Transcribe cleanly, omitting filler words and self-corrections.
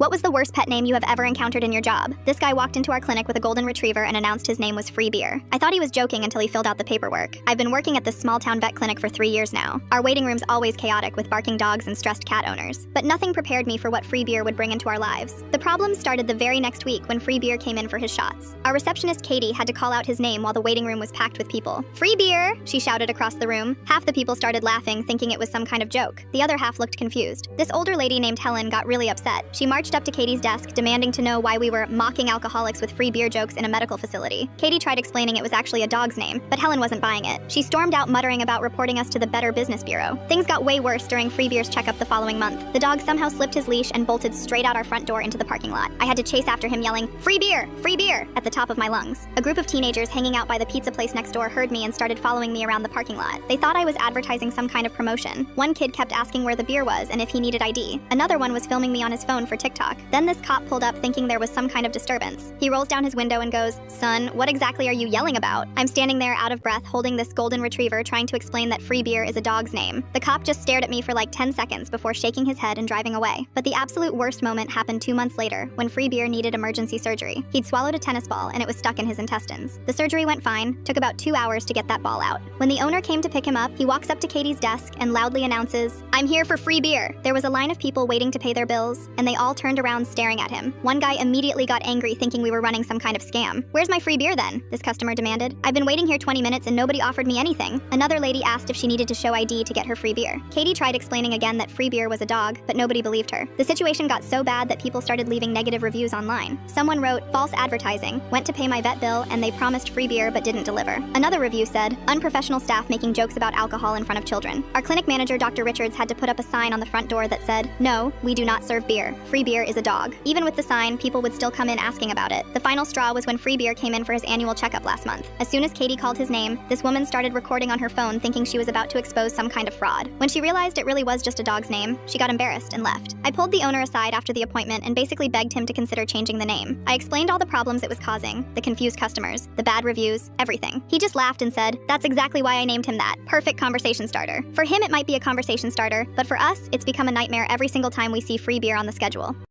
What was the worst pet name you have ever encountered in your job? This guy walked into our clinic with a golden retriever and announced his name was Free Beer. I thought he was joking until he filled out the paperwork. I've been working at this small-town vet clinic for 3 years now. Our waiting room's always chaotic with barking dogs and stressed cat owners. But nothing prepared me for what Free Beer would bring into our lives. The problem started the very next week when Free Beer came in for his shots. Our receptionist Katie had to call out his name while the waiting room was packed with people. "Free Beer!" she shouted across the room. Half the people started laughing, thinking it was some kind of joke. The other half looked confused. This older lady named Helen got really upset. She marched up to Katie's desk, demanding to know why we were mocking alcoholics with free beer jokes in a medical facility. Katie tried explaining it was actually a dog's name, but Helen wasn't buying it. She stormed out muttering about reporting us to the Better Business Bureau. Things got way worse during Free Beer's checkup the following month. The dog somehow slipped his leash and bolted straight out our front door into the parking lot. I had to chase after him yelling, "Free beer! Free beer!" at the top of my lungs. A group of teenagers hanging out by the pizza place next door heard me and started following me around the parking lot. They thought I was advertising some kind of promotion. One kid kept asking where the beer was and if he needed ID. Another one was filming me on his phone for TikTok. Then this cop pulled up thinking there was some kind of disturbance. He rolls down his window and goes, "Son, what exactly are you yelling about?" I'm standing there out of breath holding this golden retriever trying to explain that Free Beer is a dog's name. The cop just stared at me for like 10 seconds before shaking his head and driving away. But the absolute worst moment happened 2 months later when Free Beer needed emergency surgery. He'd swallowed a tennis ball and it was stuck in his intestines. The surgery went fine, took about 2 hours to get that ball out. When the owner came to pick him up, he walks up to Katie's desk and loudly announces, "I'm here for free beer." There was a line of people waiting to pay their bills, and they all turned around staring at him. One guy immediately got angry thinking we were running some kind of scam. "Where's my free beer then?" this customer demanded. "I've been waiting here 20 minutes and nobody offered me anything." Another lady asked if she needed to show ID to get her free beer. Katie tried explaining again that Free Beer was a dog, but nobody believed her. The situation got so bad that people started leaving negative reviews online. Someone wrote, "False advertising, went to pay my vet bill and they promised free beer but didn't deliver." Another review said, "Unprofessional staff making jokes about alcohol in front of children." Our clinic manager, Dr. Richards, had to put up a sign on the front door that said, "No, we do not serve beer. Free Beer is a dog." Even with the sign, people would still come in asking about it. The final straw was when Free Beer came in for his annual checkup last month. As soon as Katie called his name, this woman started recording on her phone thinking she was about to expose some kind of fraud. When she realized it really was just a dog's name, she got embarrassed and left. I pulled the owner aside after the appointment and basically begged him to consider changing the name. I explained all the problems it was causing, the confused customers, the bad reviews, everything. He just laughed and said, "That's exactly why I named him that. Perfect conversation starter." For him, it might be a conversation starter, but for us, it's become a nightmare every single time we see Free Beer on the schedule.